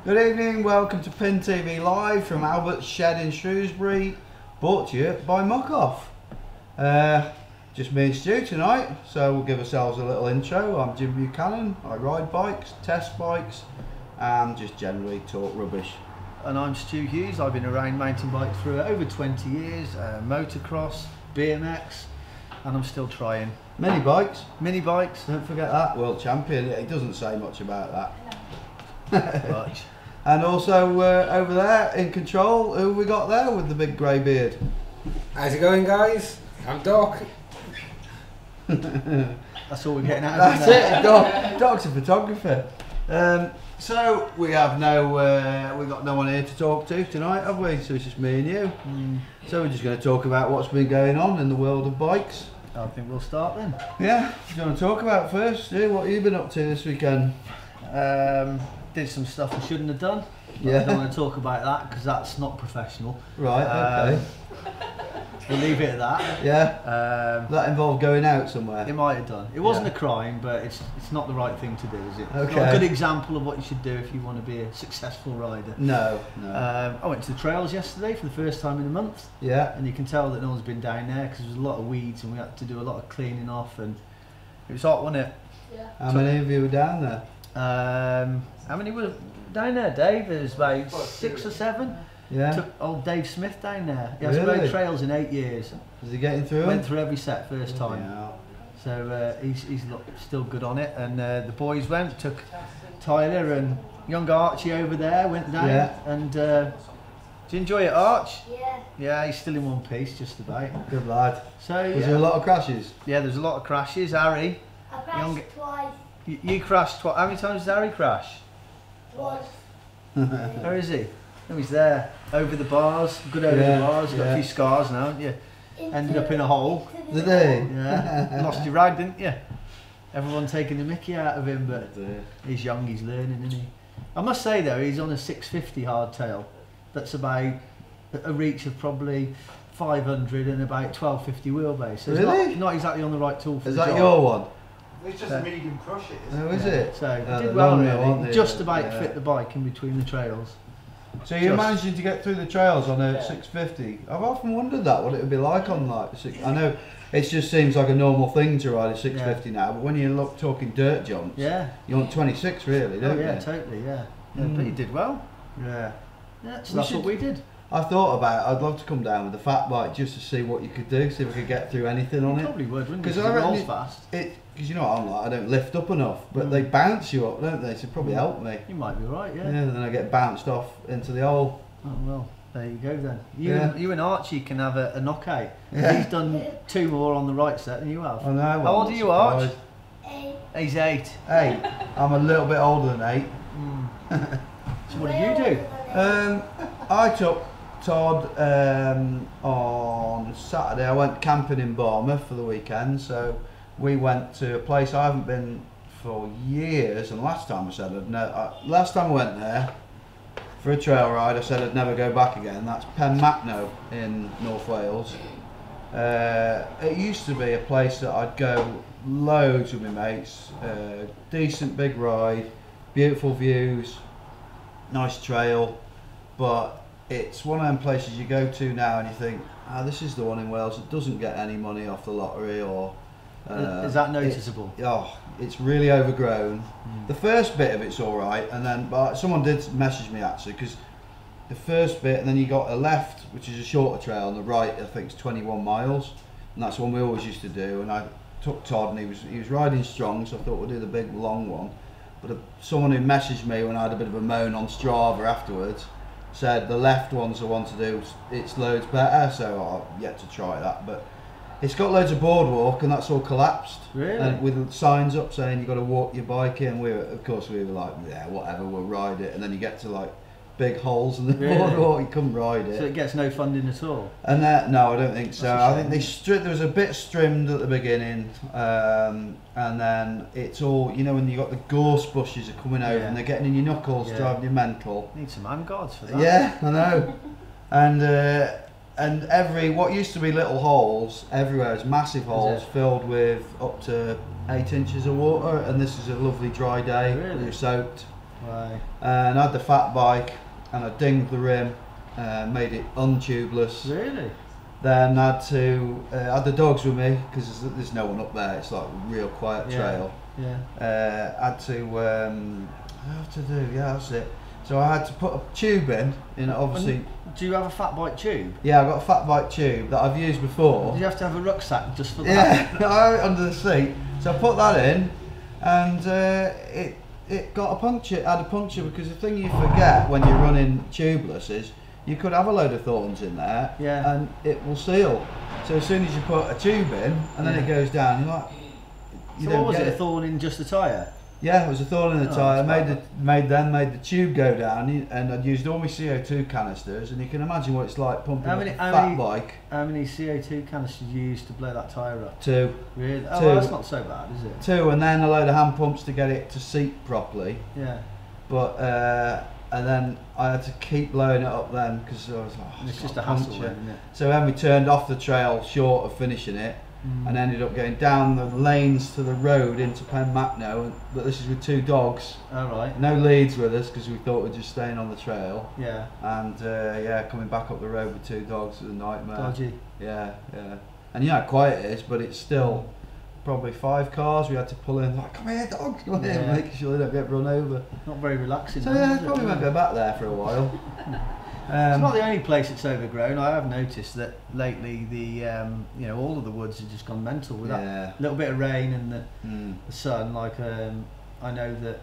Good evening, welcome to Pin TV Live from Albert's Shed in Shrewsbury, brought to you by Muckoff. Just me and Stu tonight, so we'll give ourselves a little intro. I'm Jim Buchanan, I ride bikes, test bikes and just generally talk rubbish. And I'm Stu Hughes, I've been around mountain bikes for over 20 years, motocross, BMX, and I'm still trying. Mini bikes, don't forget that, world champion. It doesn't say much about that. Much. And also over there in control, who we got there with the big grey beard? How's it going, guys? I'm Doc. That's all we're getting out of it. That's it, Doc's a photographer. So we have we got no one here to talk to tonight, have we? So it's just me and you. So we're just going to talk about what's been going on in the world of bikes. I think we'll start then. Yeah, what do you want to talk about first? Stu, what have you been up to this weekend? Did some stuff I shouldn't have done. Yeah. I don't want to talk about that because that's not professional. Right, okay. We'll leave it at that. Yeah. That involved going out somewhere? It might have done. It wasn't a crime, but it's not the right thing to do, is it? Okay. It's not a good example of what you should do if you want to be a successful rider. No. I went to the trails yesterday for the first time in a month. Yeah. And you can tell that no one's been down there because there was a lot of weeds and we had to do a lot of cleaning off, and it was hot, wasn't it? Yeah. How many of you were down there? How many were down there, Dave? There's about 6 or 7. Yeah. Took old Dave Smith down there. He has Really? rode trails in 8 years. Is he getting through? Went through every set first time. Yeah. So he's still good on it. And the boys took Tyler and young Archie over there, went down. Yeah. And did you enjoy it, Arch? Yeah. Yeah, he's still in one piece, just about. Good lad. So Was there a lot of crashes? Yeah, there's a lot of crashes. Harry, I crashed twice. you crashed twice. How many times did Harry crash? Once. Where is he? Oh, he's there. Over the bars. Good over the bars. Got a few scars now, haven't you? Ended up in a hole. Did they? Yeah. Lost your rag, didn't you? Everyone taking the mickey out of him, but he's young, he's learning, isn't he? I must say though, he's on a 650 hardtail. That's about a reach of probably 500 and about 1250 wheelbase. So really? It's not exactly on the right tool for the job. Is that your one? It's just a medium crush it, isn't Oh, it? is it? So he did well really. Just about Yeah. fit the bike in between the trails. So you're managing to get through the trails on a 650. I've often wondered what it would be like on like I know it just seems like a normal thing to ride a 650 now, but when you look talking dirt jumps, you want 26 really, don't you? Yeah, totally, yeah. But he did well. Yeah. Yeah, so that's what we did. I thought about I'd love to come down with a fat bike just to see what you could do, see if I could get through anything on it. Probably would, wouldn't you? Because I rolls reckon fast. Because you know what I'm like, I don't lift up enough, but they bounce you up, don't they? So it'd probably help me. You might be right, yeah. Yeah, and then I get bounced off into the hole. Oh well, there you go then. You and Archie can have a knockout. Yeah. He's done 2 more on the right set than you have. I know. How old are you, Arch? 8. He's 8. 8. I'm a little bit older than 8. So what did you do? I took Todd on Saturday. I went camping in Bournemouth for the weekend, so we went to a place I haven't been for years. And last time last time I went there for a trail ride, I said I'd never go back again. That's Penmacno in North Wales. It used to be a place that I'd go loads with my mates. Decent big ride, beautiful views, nice trail, but it's one of them places you go to now and you think, this is the one in Wales that doesn't get any money off the lottery, or is that noticeable? It's really overgrown. The first bit of it's all right, and then someone did message me actually, because the first bit, and then you got a left, which is a shorter trail, and the right I think is 21 miles, and that's one we always used to do. And I took Todd, and he was riding strong, so I thought we'll do the big long one. But someone who messaged me when I had a bit of a moan on Strava afterwards said the left one's the one to do, it's loads better, so I've yet to try that. But It's got loads of boardwalk and that's all collapsed. Really? And with signs up saying you've got to walk your bike in. Of course we were like, yeah, whatever, we'll ride it. And then you get to like big holes in the Really? boardwalk, you couldn't ride it. So it gets no funding at all? And no, I don't think so. That's a I think there was a bit strimmed at the beginning, and then it's all, you know, when you got the gorse bushes are coming over Yeah. and they're getting in your knuckles, Yeah. driving you mental. Need some hand guards for that. Yeah, I know. And what used to be little holes everywhere is massive holes it? filled with up to 8 inches of water. And this is a lovely dry day. Really? We were soaked. Right. And I had the fat bike, and I dinged the rim, made it untubeless. Really? Then I had the dogs with me because there's no one up there. It's like a real quiet Yeah. trail. Yeah. Had to that's it. So I had to put a tube in, obviously. Do you have a fat bike tube? Yeah, I've got a fat bike tube that I've used before. Do you have to have a rucksack just for that? Yeah, I had it under the seat. So I put that in, and it got a puncture. It had a puncture because the thing you forget when you're running tubeless is you could have a load of thorns in there, Yeah. and it will seal. So as soon as you put a tube in, and then Yeah. it goes down, you're like, you So don't what was get it? A thorn in just the tyre? Yeah, it was a thorn in the Oh, tyre. that's Made the tube go down, and I'd used all my CO2 canisters, and you can imagine what it's like pumping How up many- a how fat many- bike. How many CO2 canisters you used to blow that tyre up? Two, Really? Oh, Two. well, that's not so bad, is it? and then a load of hand pumps to get it to seat properly. Yeah. But and then I had to keep blowing it up then because I was like, oh, It's just got a hassle, puncture. then, isn't it? So then we turned off the trail short of finishing it, and ended up going down the lanes to the road into Penmacno. But this is with two dogs. All right. No leads with us because we thought we're just staying on the trail. Yeah. And coming back up the road with two dogs was a nightmare. Dodgy. Yeah. And you know how quiet it is, but it's still probably 5 cars we had to pull in. Like, come here, dogs, come here, Yeah. making sure they don't get run over. Not very relaxing. So then, yeah, is it? probably won't go back there for a while. It's not the only place it's overgrown. I have noticed that lately all of the woods have just gone mental with Yeah. that little bit of rain and Mm. the sun. Like I know that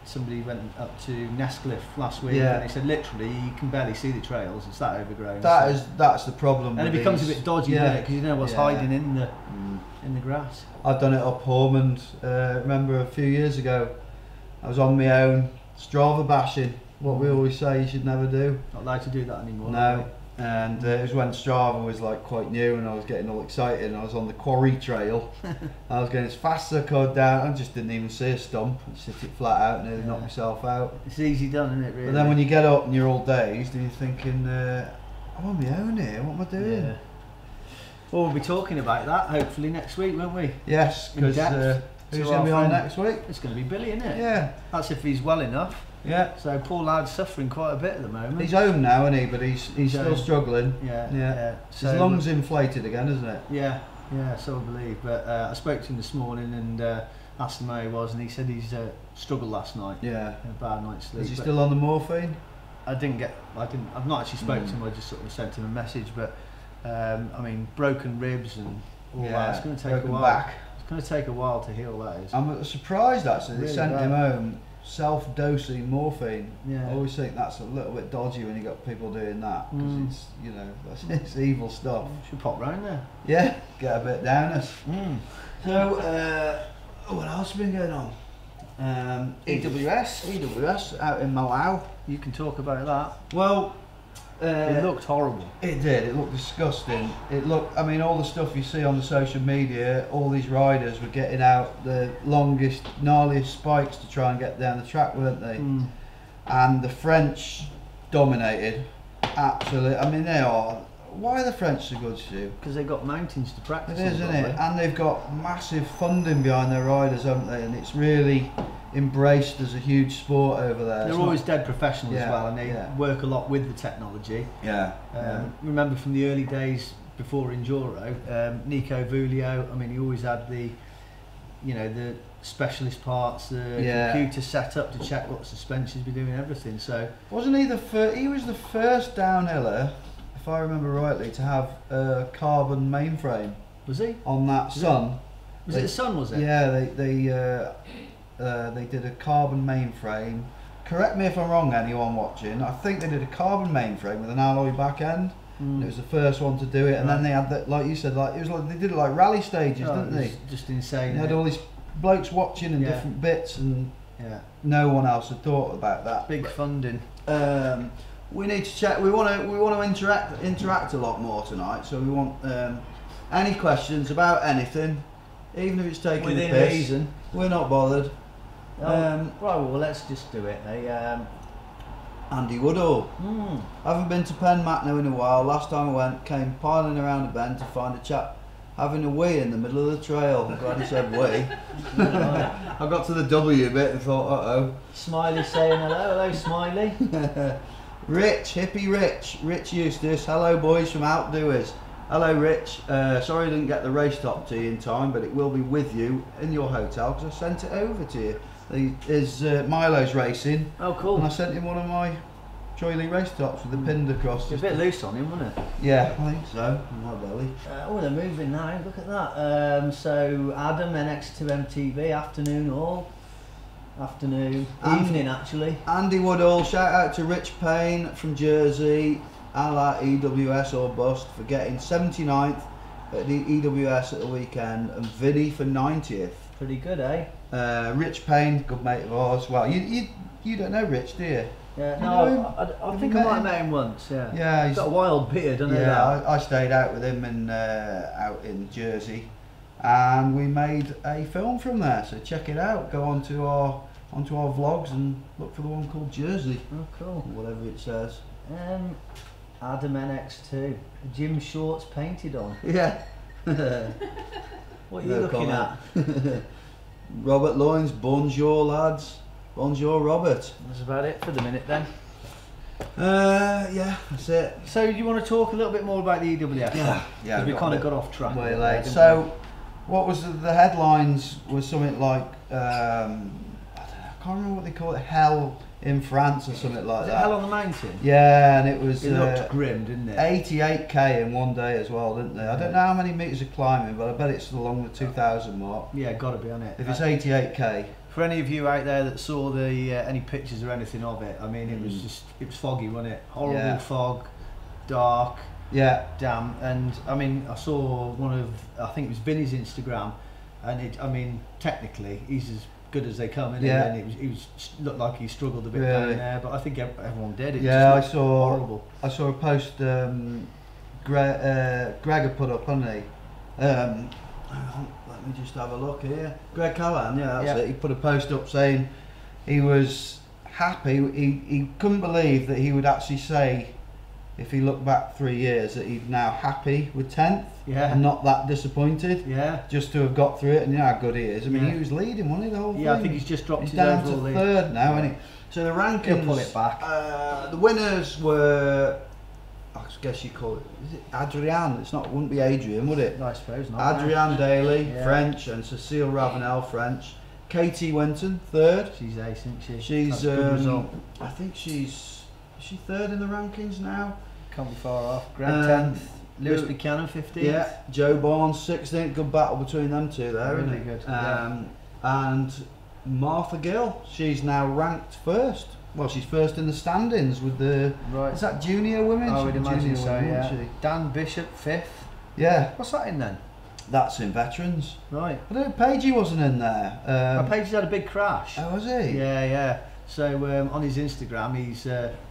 somebody went up to Nestcliff last week Yeah. and they said literally you can barely see the trails. It's that overgrown. That's the problem. and it with becomes a these. bit dodgy, Yeah. doesn't it? Because you know what's Yeah. hiding in Mm. the grass. I've done it up Hormond. Remember a few years ago, I was on my own, Strava bashing. What we always say you should never do. Not allowed to do that anymore. No. And it was when Strava was like quite new, and I was getting all excited. And I was on the quarry trail. I was going as fast as I could down. I just didn't even see a stump. I just hit it flat out, nearly knocked myself out. It's easy done, isn't it? Really. But then when you get up and you're all dazed, and you're thinking, I'm on my own here. What am I doing? Yeah. Well, we'll be talking about that hopefully next week, won't we? Yes, In because depth who's to going our to be on friend. next week? It's going to be Billy, isn't it? Yeah, That's if he's well enough. yeah. So poor lad's suffering quite a bit at the moment. He's home now, isn't he? But he's still home. struggling. Yeah, Yeah. yeah. So, His lungs inflated again, isn't it? Yeah, so I believe. But I spoke to him this morning and asked him how he was, and he said he's struggled last night. Yeah. Had a bad night's sleep. Is he But still on the morphine? I've not actually spoke to him. I just sort of sent him a message. But I mean, broken ribs and all that. It's going to take broken a while. back. It's going to take a while to heal. That is. I'm surprised actually they Really sent bad. him home self-dosing morphine. Yeah. I always think that's a little bit dodgy when you got people doing that because Mm. it's it's evil stuff. Should pop round there. Yeah, get a bit down us. Mm. So what else has been going on? EWS out in Malau. You can talk about that. Well, It looked horrible. it did. It looked disgusting. It looked. I mean, all the stuff you see on the social media, all these riders were getting out the longest, gnarliest spikes to try and get down the track, weren't they? Mm. And the French dominated. Absolutely. I mean, they are. Why are the French so good, Stu? Because they've got mountains to practice. It is, on, isn't don't it? they? And they've got massive funding behind their riders, haven't they? And it's really embraced as a huge sport over there. They're It's always not- dead professional as Yeah, well, and they yeah. work a lot with the technology. Yeah. Remember from the early days before Enduro, Nico Vulio, I mean, he always had the specialist parts, the Yeah. computer set up to check what suspensions be doing, everything. So Wasn't he the first? He was the first downhiller, if I remember rightly, to have a carbon mainframe was he? on that Was it? Sun. Was it the Sun? Was it? Yeah, they did a carbon mainframe. Correct me if I'm wrong, anyone watching. I think they did a carbon mainframe with an alloy back end, And it was the first one to do it, and then they had that, like you said, like it was like they did it like rally stages, Oh, didn't it they? was just insane. They had all these blokes watching and Yeah. different bits, and Yeah, no one else had thought about that. big funding. We need to check. We want to interact a lot more tonight. So we want any questions about anything, even if it's taking Within the piss. reason. We're not bothered. Right, well, let's just do it. Andy Woodall. Hmm. I haven't been to Penn Matno in a while. Last time I went, came piling around a bend to find a chap having a wee in the middle of the trail. I'm glad he said wee. I got to the W bit and thought, uh-oh. Smiley saying hello, Smiley. Rich, hippie Rich Eustace. Hello boys from Outdoers. Hello Rich. Sorry I didn't get the race top to you in time, but it will be with you in your hotel because I sent it over to you. Milo's racing. Oh, cool. And I sent him one of my Troy Lee race tops with the pinned across. It's a bit loose on him, wasn't it? Yeah, I think so. On my belly. They're moving now. Look at that. So Adam, NX2MTV, afternoon, evening actually. Andy Woodall, shout out to Rich Payne from Jersey, a la EWS or bust, for getting 79th at the EWS at the weekend, and Vinny for 90th. Pretty good, eh? Rich Payne, good mate of ours. Well, you don't know Rich, do you? Yeah, You know him? no, I Have think you I met might have him? met him once. Yeah. Yeah, He's got a wild beard, I know that. yeah. I stayed out with him out in Jersey, and we made a film from there. So check it out. Go onto our vlogs and look for the one called Jersey, Oh, cool. or whatever it says. Adam NX2, Jim Shorts painted on. Yeah. What are you No looking comment. at? Robert Loynes, bonjour lads. Bonjour Robert. That's about it for the minute then. Yeah, that's it. So you want to talk a little bit more about the EWF? Yeah, Because we kind of got off track. way a bit late. there, didn't So, what was the headlines? Was something like I don't know, I can't remember what they call it. Hell in France or something we? like Was it that. Hell on the Mountain? Yeah, and it was It looked grim, didn't it? 88k in one day as well, didn't they? I don't know how many metres of climbing, but I bet it's along the 2,000 mark. Yeah, got to be on it. If it's 88k, For any of you out there that saw the any pictures or anything of it, I mean, it was foggy, wasn't it? Horrible Yeah. fog, dark, yeah, damp, and I mean, I saw I think it was Vinny's Instagram, and I mean, technically, he's as good as they come, isn't Yeah. he? And he was looked like he struggled a bit Really? down there, but I think everyone did. It yeah. I just looked saw. horrible. I saw a post Greg had put up, hadn't he? Hang on, let me just have a look here. Greg Callahan, yeah, that's Yeah. it. He put a post up saying he was happy. He couldn't believe that he would actually say, if he looked back 3 years, that he's now happy with 10th Yeah. and not that disappointed. Yeah. Just to have got through it, and you know how good he is. I mean, Yeah. he was leading, wasn't he, the whole Yeah, I thing? think he's just dropped He's his down overall to lead. third now, isn't he? So the rankings. He'll pull it back. The winners were, I guess you call it. Is it Adrian? Wouldn't be Adrian, would it? I suppose not. Adrian Daly, Yeah. French, and Cecile Ravenel, French. Katie Winton, third. She's ace, isn't she? She's, That's a good result. I think is she third in the rankings now? Can't be far off. Greg Um, 10th, Lewis Lew- Buchanan 15th. Yeah, Joe Barnes 16th. Good battle between them two there, Really isn't it? good, yeah. And Martha Gill, she's now ranked first. Well, she's first in the standings with the. Right. Is that junior women? I She's would a imagine junior so, woman, yeah. isn't she? Dan Bishop 5th. Yeah, What's that in then? that's in veterans. Right. I don't know, Pagey wasn't in there. Page's had a big crash. Oh, was he? Yeah, yeah. So on his Instagram, he's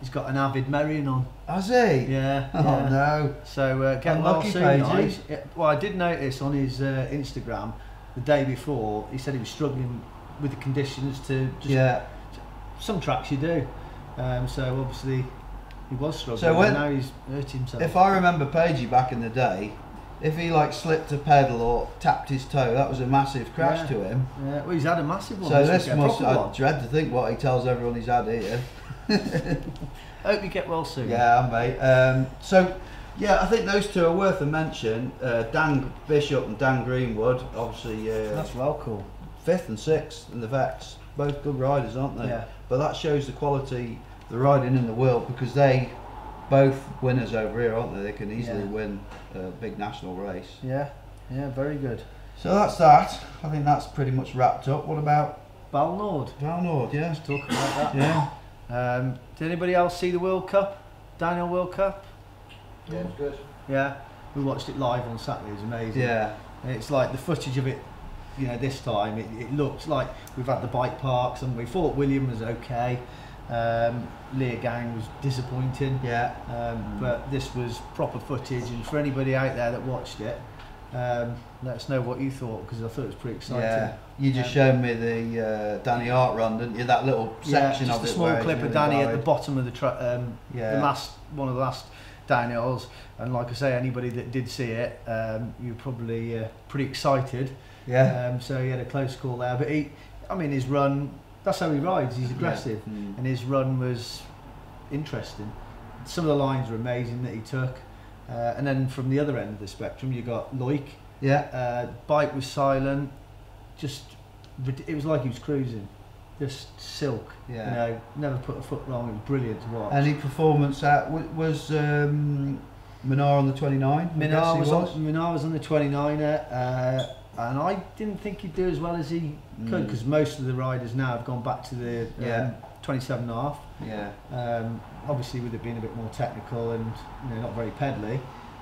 got an Avid Merrion on. Has he? Yeah. Oh yeah. no. So get well Unlucky, soon, Pagey. guys. Yeah, well, I did notice on his Instagram the day before, he said he was struggling with the conditions to just Yeah. some tracks you do. So obviously he was struggling. So when- and now he's hurt himself. If I remember Pagey back in the day, if he like slipped a pedal or tapped his toe, that was a massive crash Yeah. to him. Yeah, well, he's had a massive one. So this weekend, must, proper I one. dread to think what he tells everyone he's had here. Hope you get well soon. Yeah, mate. So, yeah, I think those two are worth a mention. Dan Bishop and Dan Greenwood, obviously That's well cool. 5th and 6th in the Vex. Both good riders, aren't they? Yeah. But that shows the quality, the riding in the world, because they both winners over here, aren't they? They can easily Yeah. win a big national race. Yeah, yeah, very good. So that's that. I think that's pretty much wrapped up. What about Balnord. Valnord? Yeah. Talk about that. Yeah. Did anybody else see the World Cup? Daniel World Cup? Yeah, it's good. Yeah, we watched it live on Saturday. It was amazing. Yeah. And it's like the footage of it. You know, this time it looks like we've had the bike parks, and we thought William was okay. Leah Gang was disappointing. Yeah. But this was proper footage, and for anybody out there that watched it, let us know what you thought, because I thought it was pretty exciting. Yeah. You just showed me the Danny Hart run, didn't you? That little section just of it. a small clip of Danny at the bottom of the one of the last downhills, and like I say, anybody that did see it, you're probably pretty excited. Yeah. So he had a close call there, but his run, that's how he rides. He's aggressive, and his run was interesting. Some of the lines were amazing that he took, and then from the other end of the spectrum, you got Loic. Yeah. Bike was silent, it was like he was cruising, just silk. Yeah. You know, never put a foot wrong. It was brilliant to watch. Any performance was Minar on the 29? Minar was on the 29er. And I didn't think he'd do as well as he could, because most of the riders now have gone back to the 27.5. Yeah. Obviously, with it being a bit more technical and not very pedally.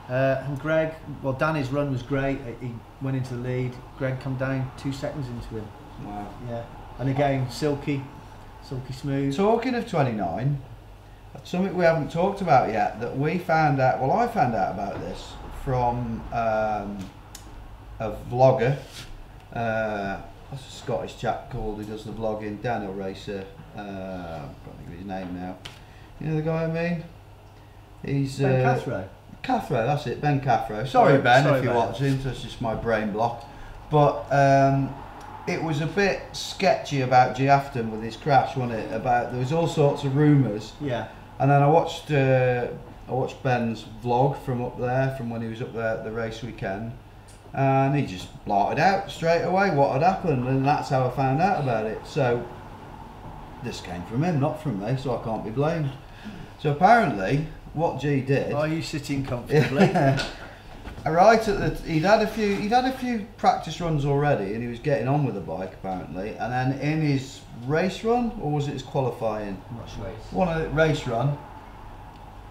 And Greg, well, Danny's run was great. He went into the lead. Greg come down 2 seconds into him. Wow. Yeah. And again, silky smooth. Talking of 29, something we haven't talked about yet that we found out. Well, I found out about this from a vlogger. What's a Scottish chap called who does the vlogging? Daniel Racer. I can't think of his name now. You know the guy I mean? He's Ben Cathro. Cathro, that's it, Ben Cathro. Sorry Ben, if you're watching, that's just my brain block. But it was a bit sketchy about G Afton with his crash, wasn't it? There was all sorts of rumours. Yeah. And then I watched Ben's vlog from up there, from when he was up there at the race weekend, and he just blurted out straight away what had happened, and that's how I found out about it. So this came from him, not from me, so I can't be blamed. So apparently, what G did. Are you sitting comfortably? Right at he'd had a few practice runs already, and he was getting on with the bike apparently. And then in his race run, or was it his qualifying? One of the race run,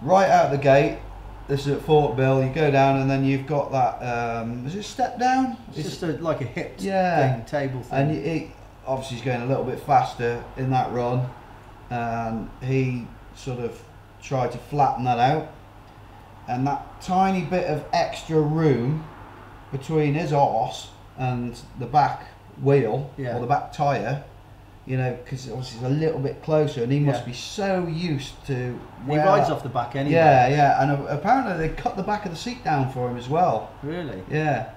right out the gate. This is at Fort Bill. You go down, and then you've got that. Is it step down? It's just like a hip table thing. And he obviously he's going a little bit faster in that run, and he sort of tried to flatten that out, and that tiny bit of extra room between his arse and the back wheel or the back tyre, because obviously it's a little bit closer, and he must be so used to. He rides off the back anyway. Yeah, and apparently they cut the back of the seat down for him as well. Really? Yeah.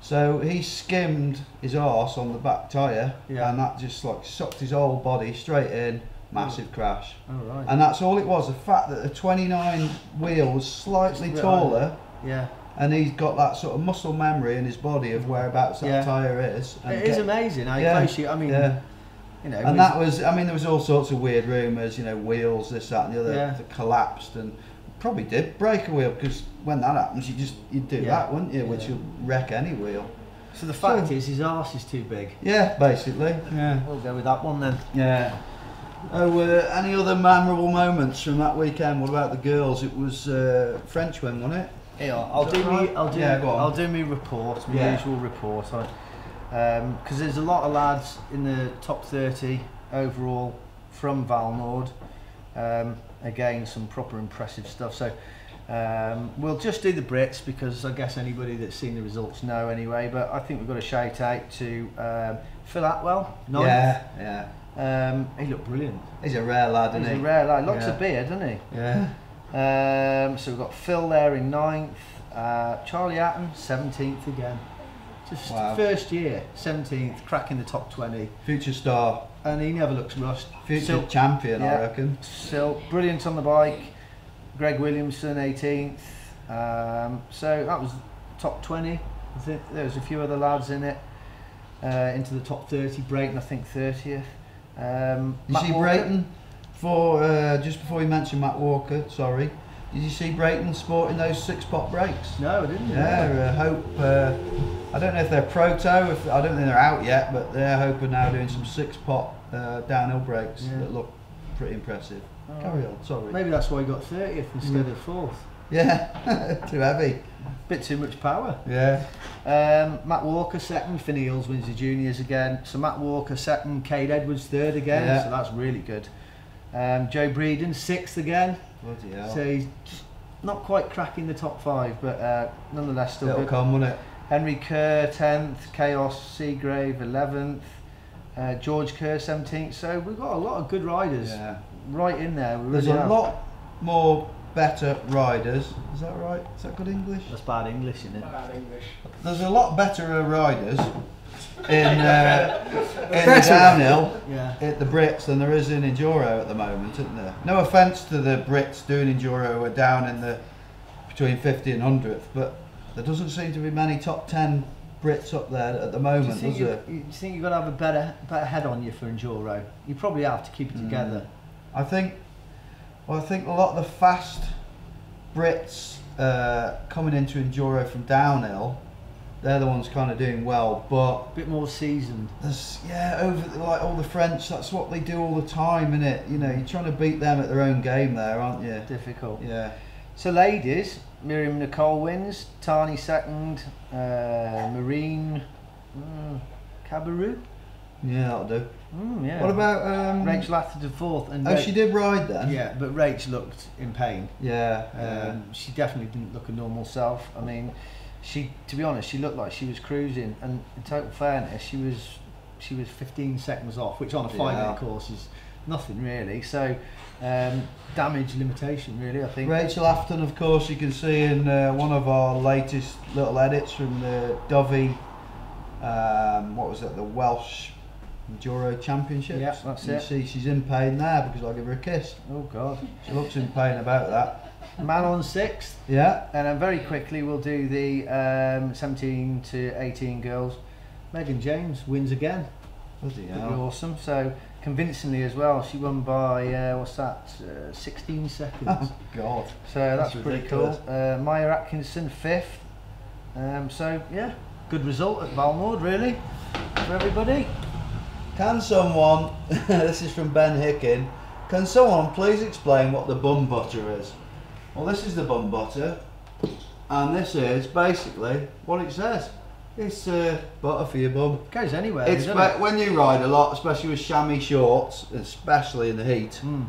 So he skimmed his arse on the back tyre, and that just like sucked his whole body straight in. Massive crash. Oh, right. And that's all it was. The fact that the 29 wheel was slightly taller. Yeah. And he's got that sort of muscle memory in his body of whereabouts that tyre is. And it is amazing how close you. I mean, and that was. I mean, there was all sorts of weird rumours. wheels, this, that, and the other that collapsed, and probably did break a wheel, because when that happens, you'd do that, wouldn't you? Which will wreck any wheel. So the fact is, his arse is too big. Yeah, basically. Yeah. We'll go with that one then. Yeah. Oh, any other memorable moments from that weekend? What about the girls? It was French win, wasn't it? Yeah, I'll do my report, my usual report, because there's a lot of lads in the top 30 overall from Valnord. Again, some proper impressive stuff. So we'll just do the Brits, because I guess anybody that's seen the results know anyway. But I think we've got a shout out to Phil Atwell. Ninth. Yeah. He looked brilliant. He's a rare lad, isn't he? He's a rare lad. Looks a beard, doesn't he? Yeah. So we've got Phil there in 9th. Charlie Atten, 17th again. Just first year, 17th, cracking the top 20. Future star. And he never looks rushed. Future champion, I reckon. Still brilliant on the bike. Greg Williamson, 18th. So that was top 20. I think there was a few other lads in it. Into the top 30. Brayton, I think, 30th. You see Brayton just before you mentioned Matt Walker, sorry. Did you see Brayton sporting those 6-pot brakes? No, I didn't. Yeah, Hope. I don't know if they're proto. I don't think they're out yet, but they're Hope are now doing some 6-pot downhill brakes that look pretty impressive. Carry on. Sorry. Maybe that's why he got 30th instead of 4th. Yeah, too heavy. Bit too much power. Yeah. Matt Walker second, Finn Eales wins the juniors again. So Matt Walker second, Cade Edwards third again, Yeah. so that's really good. Joe Breeden sixth again, Bloody hell. so he's just not quite cracking the top 5, but nonetheless still It'll good. come, won't it? Henry Kerr 10th, Chaos Seagrave 11th, George Kerr 17th, so we've got a lot of good riders right in there. We There's really a have. lot more better riders. Is that right? Is that good English? That's bad English, isn't it? Bad English. There's a lot better riders in the downhill Yeah. at the Brits than there is in enduro at the moment, isn't there? No offence to the Brits doing enduro who are down in the between 50 and 100th, but there doesn't seem to be many top 10 Brits up there at the moment, Do you does think, there? you think you've got to have a better head on you for enduro? You probably have to keep it together. I think a lot of the fast Brits coming into enduro from downhill, they're the ones kind of doing well, but A bit more seasoned. there's over like all the French, that's what they do all the time, innit? You know, you're trying to beat them at their own game there, aren't you? Difficult. Yeah. So ladies, Miriam Nicole wins, Tani second, Marine Cabarrou. Yeah, that'll do. Yeah. What about Rachel Atherton fourth, and Oh, she did ride then? Yeah, but Rach looked in pain. Yeah. She definitely didn't look a normal self. I mean, to be honest, she looked like she was cruising, and in total fairness, she was 15 seconds off, which on a 5-minute course is nothing really. So damage limitation really, I think. Rachel Afton, of course, you can see in one of our latest little edits from the Dovey, what was it, the Welsh Enduro Championships. Yeah, that's you it. see she's in pain there because I give her a kiss. Oh God. She looks in pain about that. Man on sixth, Yeah. and then very quickly we'll do the 17 to 18 girls. Megan James wins again. Bloody Pretty hell. awesome. So convincingly as well. She won by 16 seconds. Oh God. So that's That's pretty ridiculous. cool. Maya Atkinson fifth. So yeah, good result at Valmord really for everybody. Can someone, this is from Ben Hickin, can someone please explain what the bum butter is? Well, this is the bum butter, and this is basically what it says. It's butter for your bum. Goes anywhere. It's doesn't it? when you ride a lot, especially with chamois shorts, especially in the heat, Mm.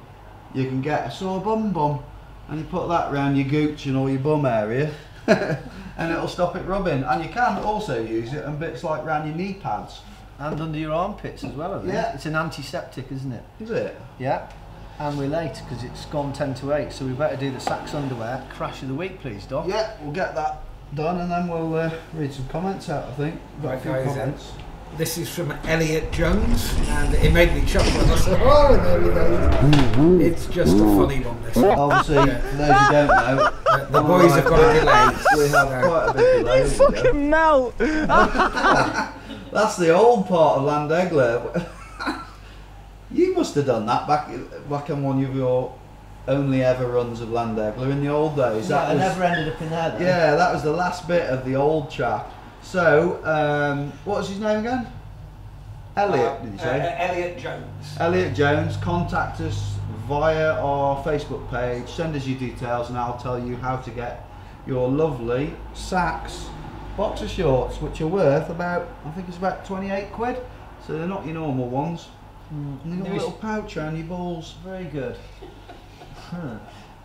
you can get a sore bum, and you put that around your gooch and all your bum area, and it'll stop it rubbing. And you can also use it on bits like around your knee pads. And under your armpits as well, I think. Yeah. It's an antiseptic, isn't it? Is it? Yeah. And we're late because it's gone 10 to 8, so we better do the Saks underwear crash of the week, please, Doc. Yeah, we'll get that done, and then we'll read some comments out. I think we've got a Right, few guys, comments. This is from Elliot Jones, and it made me chuckle. And I said, "Oh, there we go." It's just a funny one. This. Obviously, for those who don't know, The boys have got a delay. we have quite a big delay. You fucking melt! That's the old part of Landegler. You must have done that back on one of your only ever runs of Landegler in the old days. Yeah, That I was, never ended up in there though. yeah, that was the last bit of the old track. So, what was his name again? Elliot, did you say? Elliot Jones. Elliot Jones. Contact us via our Facebook page. Send us your details, and I'll tell you how to get your lovely Saks boxer shorts, which are worth about, I think it's about 28 quid. So they're not your normal ones. And they've got a Lewis- little pouch around your balls. Very good.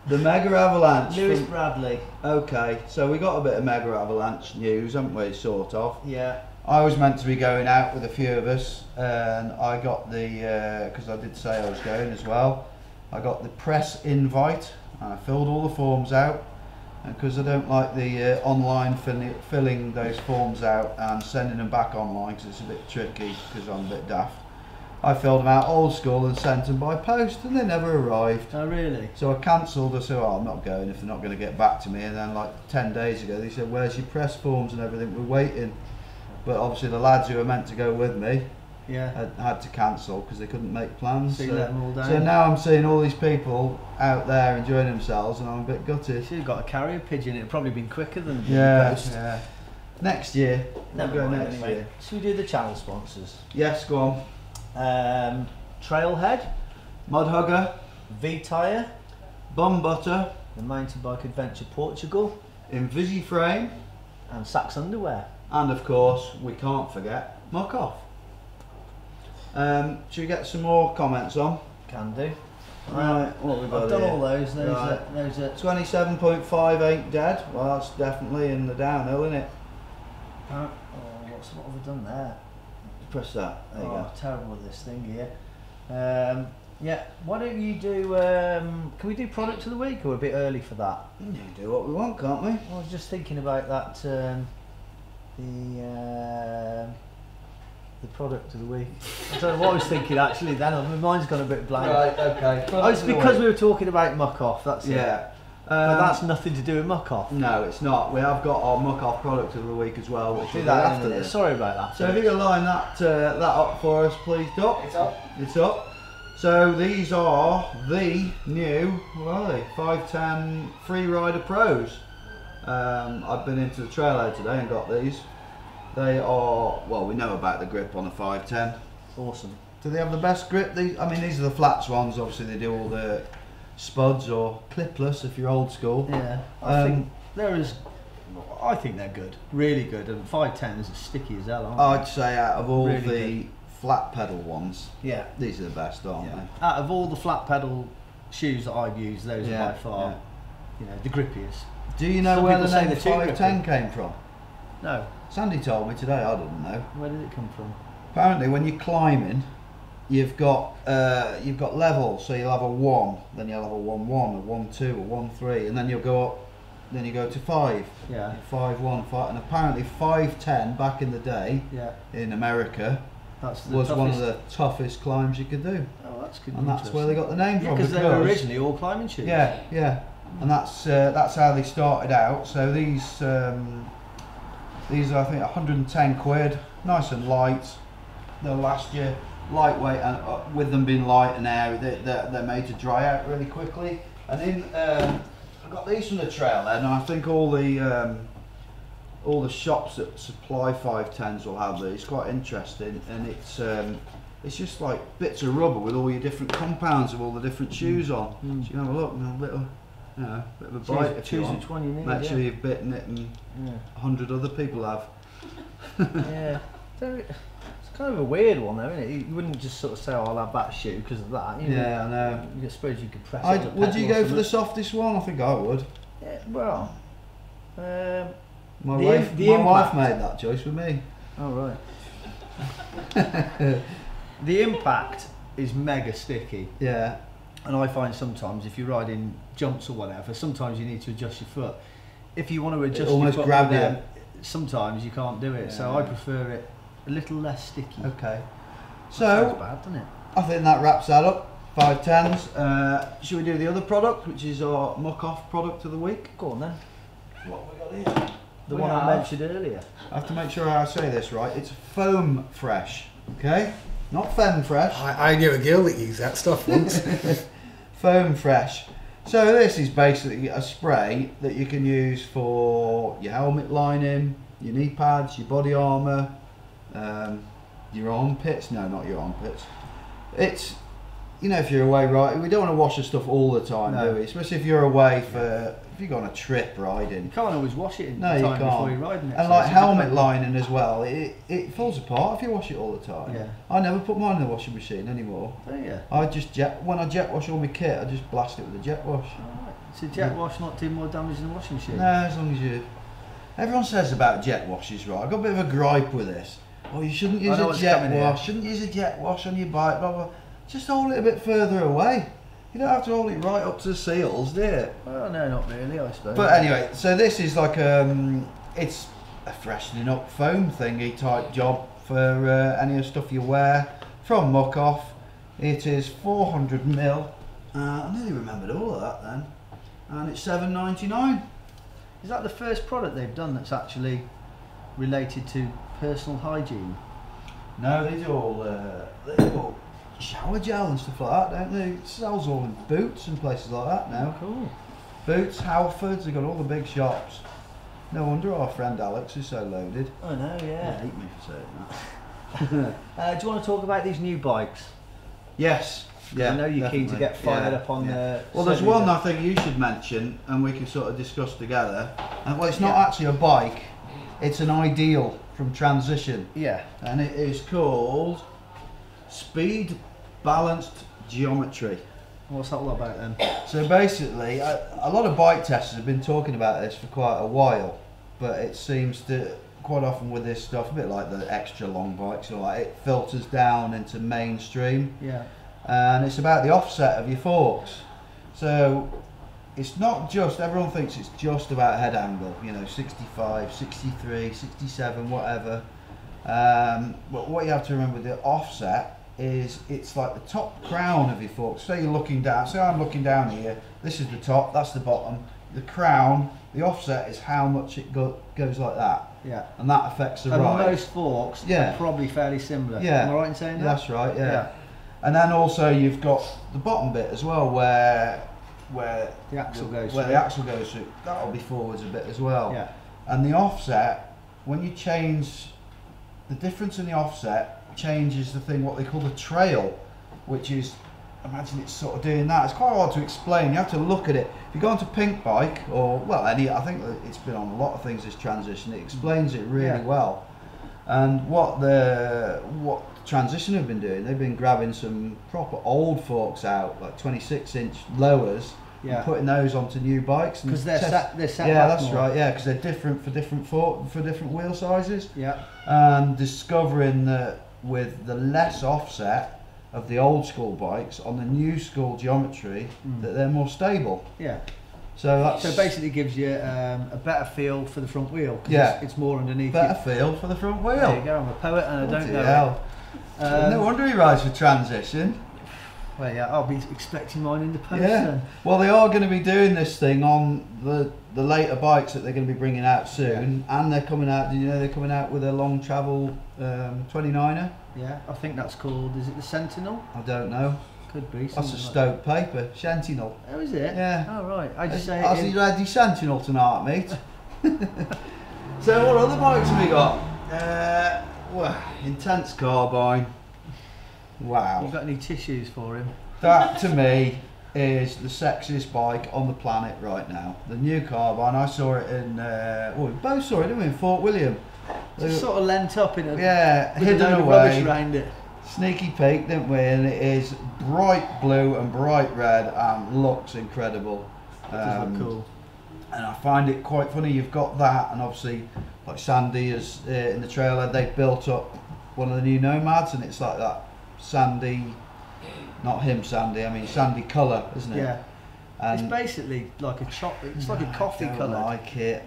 The Mega Avalanche. Lewis from- Bradley. Okay, so we got a bit of Mega Avalanche news, haven't we? Sort of. Yeah. I was meant to be going out with a few of us, and I got the, because I did say I was going as well, I got the press invite, and I filled all the forms out, and because I don't like the online filling those forms out and sending them back online, because it's a bit tricky, because I'm a bit daft, I filled them out old school and sent them by post, and they never arrived. Oh really? So I cancelled. I said, "Oh, I'm not going if they're not going to get back to me." And then like 10 days ago, they said, "Where's your press forms and everything? We're waiting." But obviously the lads who were meant to go with me Yeah. had to cancel because they couldn't make plans. So you let them all down. So now I'm seeing all these people out there enjoying themselves, and I'm a bit gutted. Should have got a carrier pigeon. It'd probably been quicker than Yeah, post. yeah. Next year. Never We'll go mind, next anyway. year. Should we do the channel sponsors? Yes, go on. Trailhead, Mud Hugger, V Tire, Bum Butter, the Mountain Bike Adventure Portugal, Invisiframe, and Sax Underwear. and of course, we can't forget Muck Off. Should we get some more comments on? Can do. Right, what have we got I've done here? all those. Right. Those are 27.5 ain't dead. Well, that's definitely in the downhill, isn't it? what have I done there? Press that. There you go. Terrible with this thing here. Yeah, why don't you do, can we do product of the week or a bit early for that? We can do what we want, can't we? I was just thinking about that, the product of the week. I don't know what I was thinking actually then, my mind's gone a bit blank. Right, okay. Oh, it's because we were talking about Muck Off, that's it. Yeah. But that's nothing to do with Muck Off. No, it's not. We have got our Muck Off product of the week as well, which Do we'll that after in a minute. this. Sorry about that. So if you can line that up for us, please, Doc. It's up. It's up. So these are the new, what are they? 510 Free Rider Pros. I've been into the trailhead today and got these. They are, well, we know about the grip on a 510. Awesome. Do they have the best grip? These are the flats ones. Obviously, they do all the spuds or clipless if you're old school. Yeah, I think they're good, really good, and 510s are sticky as hell, aren't they? I'd say out of all Really the good. flat pedal ones, Yeah. these are the best, aren't Yeah. they? Out of all the flat pedal shoes that I've used, those Yeah, are by far, yeah. you know, the grippiest. Do you know Some where the people say name they're too 510 came from? No, Sandy told me today, I didn't know. where did it come from? Apparently when you're climbing, you've got levels, so you'll have a 1, then you'll have a 1-1, a 1-2, a 1-3, and then you'll go up, then you go to 5. Yeah. 5-1, 5, and apparently 510 back in the day Yeah, in America that's the was one of toughest. the toughest climbs you could do. Oh, that's good. And that's where they got the name from. because they were originally all climbing shoes. Yeah, yeah, and that's how they started out. So these are I think 110 quid, nice and light. They'll last you, lightweight, and with them being light and airy, they're made to dry out really quickly. And in I got these from the trailhead, and I think all the shops that supply 510s will have these. Quite interesting, and it's just like bits of rubber with all your different compounds of all the different shoes on. So you can have a look and a little, bit of a bite if you Choose want. which one you need. Make sure yeah. you've bitten it and Yeah. 100 other people have. Yeah. It's kind of a weird one though, isn't it? You wouldn't just sort of say, oh, I'll have that shoe because of that. You know, Yeah, I know. I suppose you could press it. on a Would you pedal or go for the something. softest one? I think I would. Yeah, well. My The wife, im- the my wife impact. made that choice with me. Oh right. The impact is mega sticky, Yeah. and I find sometimes if you're riding jumps or whatever, sometimes you need to adjust your foot. If you want to adjust almost your foot grab with you. them, sometimes you can't do it. So Yeah. I prefer it a little less sticky. Okay. Sounds So bad, doesn't it? I think that wraps that up. 510s. Should we do the other product, which is our Muck Off product of the week? Go on then. What have we got here? The We one have- I mentioned earlier. I have to make sure I say this right. It's foam fresh, okay? Not femme fresh. I knew a girl that used that stuff once. Foam fresh. So this is basically a spray that you can use for your helmet lining, your knee pads, your body armour, your armpits. No, not your armpits. It's, if you're away, right? We don't want to wash the stuff all the time, No. do we? Especially if you're away if you go on a trip riding. You can't always wash it in No, time you before can't. you're riding it. And so like it's a helmet good- lining as well, it falls apart if you wash it all the time. Yeah. I never put mine in the washing machine anymore. Oh yeah. When I jet wash all my kit, I just blast it with a jet wash. Alright. So jet Yeah. wash not doing more damage than the washing machine. No, as long as you. Everyone says about jet washes, right? I've got a bit of a gripe with this. Oh, you shouldn't use know a what's jet coming wash. here. Shouldn't use a jet wash on your bike. Blah blah. Just hold it a bit further away. You don't have to hold it right up to the seals, do you? Well, no, not really, I suppose. But anyway, so this is like it's a freshening up foam thingy type job for any of the stuff you wear from Muck Off. It is 400ml. I nearly remembered all of that then. And it's $7.99. Is that the first product they've done that's actually related to personal hygiene? No, they do all shower gel and stuff like that, don't they? It sells all in Boots and places like that now. Cool. Boots, Halfords, they've got all the big shops. No wonder our friend Alex is so loaded. I know, He yeah. hate me for saying that. Do you want to talk about these new bikes? Yes, Yeah, I know you're keen to definitely. get fired Yeah, up on yeah. the. Well, there's certainly one the- I think you should mention, and we can sort of discuss together. And well, it's not Yeah. actually a bike; it's an ideal from Transition, Yeah. and it is called Speed Balanced Geometry. What's that all about then? So basically, a lot of bike testers have been talking about this for quite a while, but it seems to quite often with this stuff, a bit like the extra long bikes, or like it filters down into mainstream, Yeah. and it's about the offset of your forks. So it's not just, everyone thinks it's just about head angle, you know, 65, 63, 67, whatever. But what you have to remember with the offset is it's like the top crown of your fork. Say you're looking down, say I'm looking down here, this is the top, that's the bottom. The crown, the offset is how much it goes like that. Yeah. And that affects the And ride. most forks Yeah. are probably fairly similar. Yeah. Am I right in saying that? That's right, yeah. Yeah. And then also you've got the bottom bit as well where The axle goes where through. the axle goes through. That'll be forwards a bit as well. Yeah. And the offset, when you change, the difference in the offset changes the thing what they call the trail, which is, imagine it's sort of doing that. It's quite hard to explain. You have to look at it. If you go onto Pink Bike or well any, I think that it's been on a lot of things. This Transition, it explains it really Yeah. well. And what Transition have been doing, they've been grabbing some proper old forks out, like 26-inch lowers, Yeah. and putting those onto new bikes. and Because they're test- set yeah, back that's more. right. Yeah, because they're different for different wheel sizes. Yeah. And discovering that with the less offset of the old school bikes on the new school geometry, that they're more stable. Yeah. So that's So it basically gives you a better feel for the front wheel. 'Cause Yeah. It's more underneath better you. feel for the front wheel. There you go. I'm a poet and I Bloody don't know. hell. it. No wonder he rides for Transition. Well, yeah, I'll be expecting mine in the post Yeah. then. Well, they are going to be doing this thing on the later bikes that they're going to be bringing out soon, and they're coming out. Did you know they're coming out with a long travel 29er? Yeah, I think that's called. Is it the Sentinel? I don't know. Could be. That's a something like Stoke paper, Sentinel. that. Oh, is it? Yeah. Oh, right. I just say. Has it he in- read the Sentinel tonight, mate? So what other bikes have we got? Well, Intense Carbine. Wow. You got any tissues for him? That to me is the sexiest bike on the planet right now. The new Carbine. I saw it in. Well, we both saw it, didn't we? In Fort William. Just sort of lent up in a. Yeah, with a hidden load of rubbish away. around it. Sneaky peek, didn't we? And it is bright blue and bright red and looks incredible. It does look cool. And I find it quite funny. You've got that, and obviously, like Sandy is in the trailer. They built up one of the new Nomads, and it's like that Sandy, not him Sandy. I mean Sandy colour, isn't it? Yeah. And It's basically like a It's like a coffee I don't colour. like it.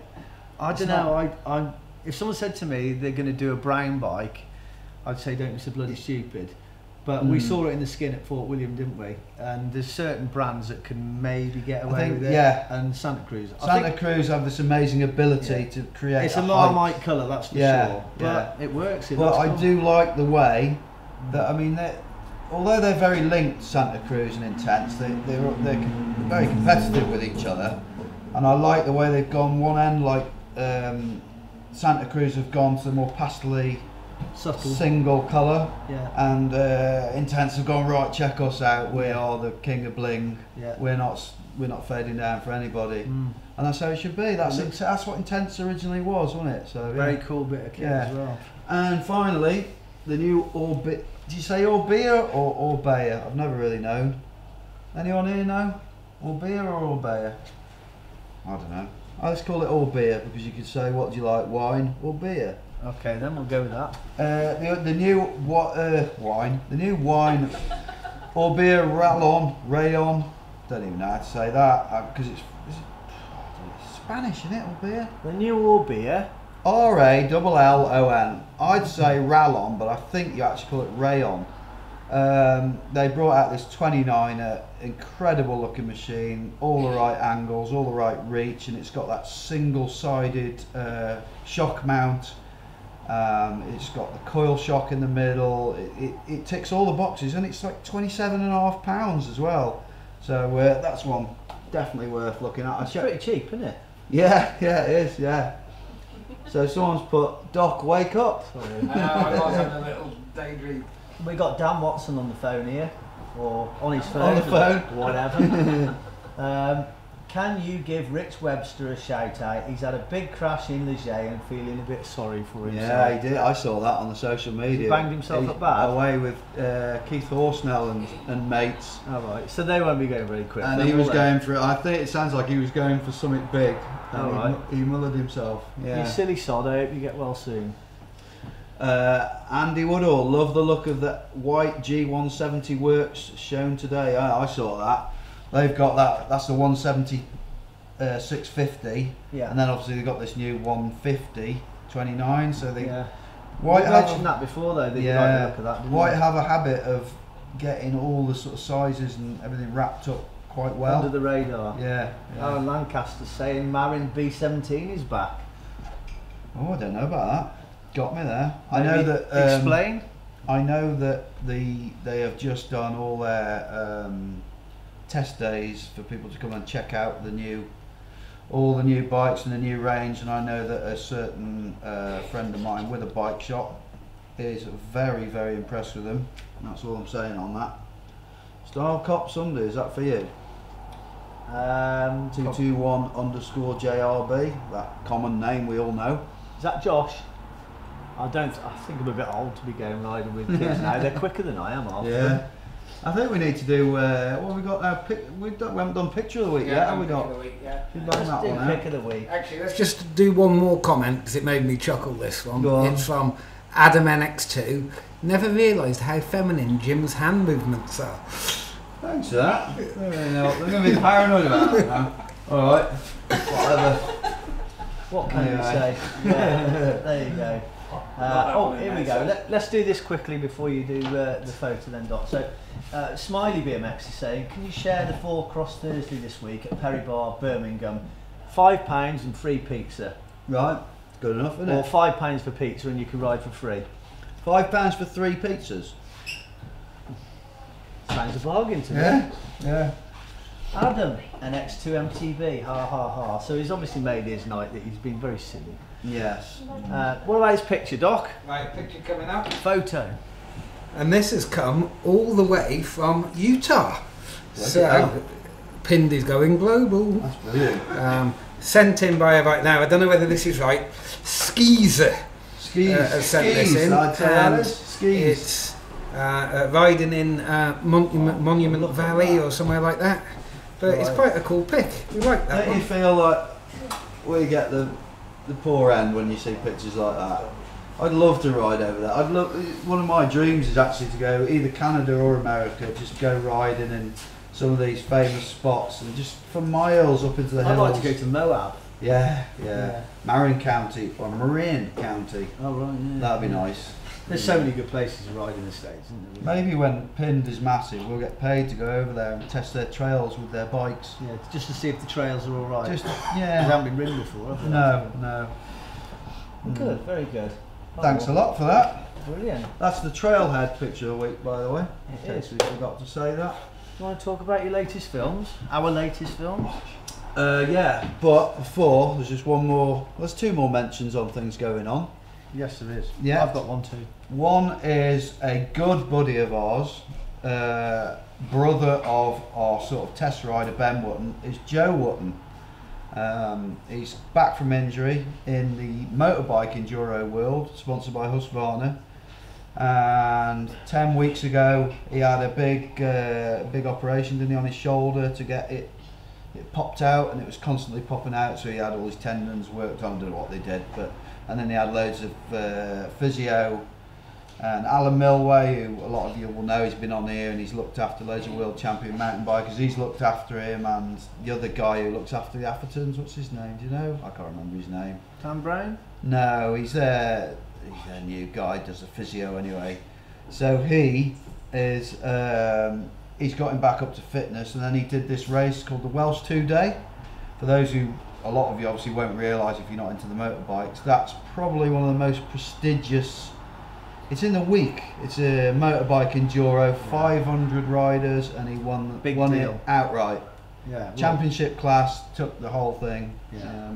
I It's don't know. I'm. If someone said to me they're going to do a brown bike, I'd say don't be so bloody stupid. But we saw it in the skin at Fort William, didn't we? And there's certain brands that can maybe get away think, with it. yeah. And Santa Cruz. I Santa think Cruz have this amazing ability Yeah. to create. it's a hype. Marmite colour, that's for Yeah, sure. But it works. It But looks I cool. do like the way that, I mean, although they're very linked, Santa Cruz and Intense, they're very competitive with each other. And I like the way they've gone one end, like Santa Cruz have gone to the more pastely Subtle. single colour, Yeah. and Intense have gone, right, check us out, we are the king of bling, Yeah. we're not fading down for anybody. Mm. And that's how it should be. That's It looks- that's what Intense originally was, wasn't it? So yeah. Very cool bit of kit Yeah. as well. And finally, the new Orbit. Did you say Orbea or Orbea? I've never really known. Anyone here know? Orbea or Orbea? I don't know. I just call it Orbea because you could say, what do you like, wine or beer? Okay, then we'll go with that. The new wine. The new wine. Orbea Rayon. Don't even know how to say that because it's Spanish, isn't it? Orbea. The new Orbea. Rallon. I'd say Rallon, but I think you actually call it Rayon. They brought out this 29er, incredible looking machine, all the right angles, all the right reach, and it's got that single-sided shock mount. It's got the coil shock in the middle. It ticks all the boxes, and it's like £27.5 as well. So that's one definitely worth looking at. It's pretty cheap, isn't it? Yeah, it is, yeah. So someone's put, Doc, wake up. I was having a little daydream. We got Dan Watson on the phone here. or on his phone, On the phone. whatever. Can you give Rich Webster a shout out? He's had a big crash in Leger and feeling a bit sorry for himself. Yeah, he did. I saw that on the social media. He banged himself up bad? Away with Keith Horsnell and mates. All right, so they won't be going very quick. And then, he was will they? going for, I think it sounds like he was going for something big. And All right. he mullered himself. You Yeah. silly sod, I hope you get well soon. Andy Woodall, love the look of the white G170 works shown today. I saw that. They've got that, that's the 170 650. Yeah. And then obviously they've got this new 150 29. So they Yeah. White You have, mentioned that before though, that you yeah, like the look of that, didn't White you? have a habit of getting all the sort of sizes and everything wrapped up quite well. Under the radar. Yeah. Aaron Lancaster's saying Marin B17 is back. Oh, I don't know about that. Got me there. I know Maybe that. explain. I know that they have just done all their test days for people to come and check out all the new bikes and the new range. And I know that a certain friend of mine with a bike shop is very, very impressed with them. And that's all I'm saying on that. Style Cop Sunday, is that for you? 221_JRB, that common name we all know. Is that Josh? I think I'm a bit old to be going riding with kids now. They're quicker than I am, aren't Yeah. I think we need to do, what have we got now? We haven't done Picture of the Week yet, have we got? Pick of the week, yeah. Should they? bang Let's that do one pick out. of the week. Actually, let's just do one more comment because it made me chuckle, this one. Go on. It's from Adam NX2. Never realised how feminine Jim's hand movements are. Thanks for that. They're going to be paranoid about that now. Alright, whatever. What can you Anyway. say? Yeah, there you go. Here we go. Let's do this quickly before you do the photo then, Doc. So, Smiley BMX is saying, can you share the 4 Cross Thursday this week at Perry Bar, Birmingham? £5 and free pizza. Right, good enough, isn't Or it? £5 for pizza and you can ride for free. £5 for 3 pizzas. Sounds a bargain to me. Yeah. Adam, NX2MTB, ha ha ha. So he's obviously made his night that he's been very silly. Yes. What about his picture, Doc? Right, picture coming up. Photo. And this has come all the way from Utah. Bloody So, hell. Pinned is going global. That's brilliant. Sent in by right now, I don't know whether this is right, Skeezer. Have sent this in. I'd say that And is. Skis. It's riding in Monument Valley or somewhere like that. But it's Right. quite a cool pic. We like that Don't you one. feel like we get the poor end when you see pictures like that? I'd love to ride over that. One of my dreams is actually to go either Canada or America, just go riding in some of these famous spots and just for miles up into the I'd hills. like to go to Moab. Yeah. Yeah. Marin County or Marin County. Oh right, yeah. That'd be nice. There's so many good places to ride in the States, isn't there? Maybe when Pinned is massive, we'll get paid to go over there and test their trails with their bikes. Yeah, just to see if the trails are all right. Just, They yeah. haven't been ridden before, have they? No. Good, very good. Thanks a lot for that. Brilliant. That's the trailhead picture of the week, by the way. It In is. case we forgot to say that. You want to talk about your latest films? Our latest films? Yeah, but before, there's just one more, there's 2 more mentions on things going on. Yes, there is. Yeah. I've got one too. One is a good buddy of ours, brother of our sort of test rider Ben Wootton, is Joe Wootton. He's back from injury in the motorbike enduro world, sponsored by Husqvarna. And 10 weeks ago, he had a big operation, didn't he, on his shoulder to get it. It popped out, and it was constantly popping out. So he had all his tendons worked on. I don't know what they did, and then he had loads of physio. And Alan Milway, who a lot of you will know, he's been on here and he's looked after loads of world champion mountain bikers. He's looked after him, and the other guy who looks after the Athertons, what's his name? Do you know? I can't remember his name. Tom Brown? No, he's a new guy, does the physio anyway. So he is, he's got him back up to fitness, and then he did this race called the Welsh 2-Day. For those who, a lot of you obviously won't realise if you're not into the motorbikes, that's probably one of the most prestigious. It's in the week. It's a motorbike enduro, 500 riders, and he won Big it deal. outright. Yeah. well, Championship class, took the whole thing. Yeah.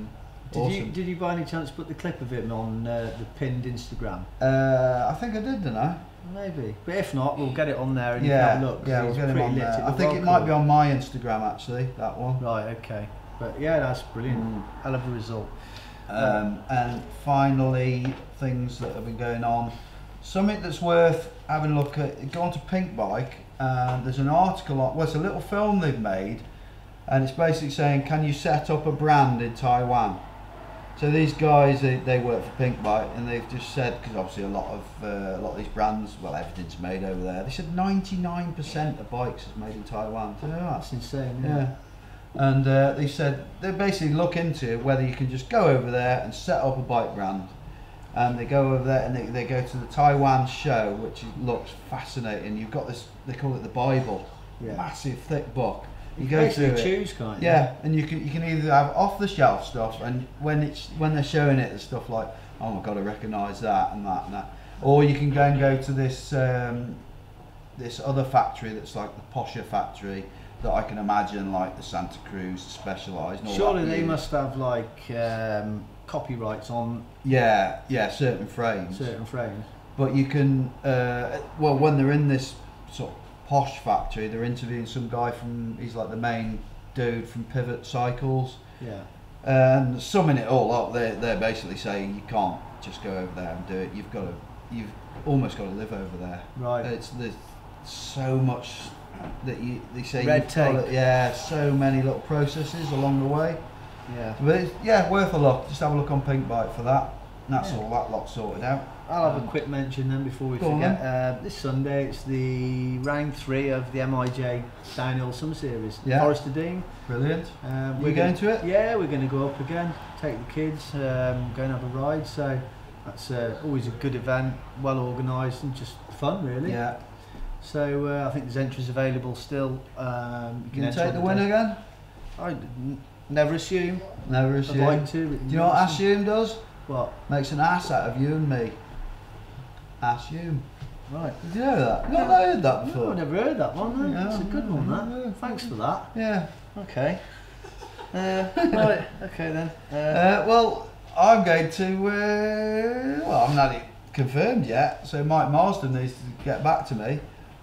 Awesome. Did you by any chance put the clip of him on the pinned Instagram? I think I did, didn't I? Maybe, but if not, we'll get it on there and you Yeah, can have a look. 'cause yeah, we'll he's get him pretty on lit. there. It I was think well it might cool. be on my Instagram actually, that one. Right, okay. But yeah, that's brilliant. Hell of a result. And finally, things that have been going on. Something that's worth having a look at, go on to Pink Bike, and there's an article on, well, it's a little film they've made, and it's basically saying, can you set up a brand in Taiwan? So these guys, they work for Pink Bike, and they've just said, because obviously a lot of these brands, well, everything's made over there. They said 99% of bikes is made in Taiwan. Do you know that? That's insane. Yeah. And they said they basically look into whether you can just go over there and set up a bike brand. And they go over there and they go to the Taiwan show, which looks fascinating. You've got this, they call it the Bible, Yeah. massive thick book. You You go basically through it. choose, can't you? Yeah, and you can either have off the shelf stuff, and when they're showing it, there's stuff like, oh my god, I recognise that and that and that. Or you can go to this this other factory that's like the posher factory that I can imagine, like the Santa Cruz, the Specialised. and all Surely that they use. must have like copyrights on Yeah, certain frames. certain frames. But you can, well, when they're in this sort of posh factory, they're interviewing some guy from, he's like the main dude from Pivot Cycles. Yeah. And summing it all up, they're basically saying you can't just go over there and do it. You've almost got to live over there. Right. There's so much that they say Red you've got tape. yeah, so many little processes along the way. Yeah. But it's, worth a look. Just have a look on Pink Bike for that. And that's Yeah. all that lot sorted out. I'll have a quick mention then before we Go on forget. This Sunday it's the round 3 of the MIJ Downhill Summer Series. Yeah. Forest of Dean. Brilliant. We're going to it? Yeah, we're going to go up again, take the kids, go and have a ride. So that's always a good event, well organised and just fun really. Yeah. So I think there's entries available still. You Can you enter take on the win day. again? I never assume. Never I'd assume. like to. Do you know what assume does? What? Makes an ass out of you and me. Assume. Right. Did you know that? Not heard that No, before. I've never heard that one. No. Yeah, It's a good one, that. yeah. Thanks for that. Yeah. Okay. Right. Okay then. Well, I'm going to. Well, I'm not confirmed yet, so Mike Marsden needs to get back to me.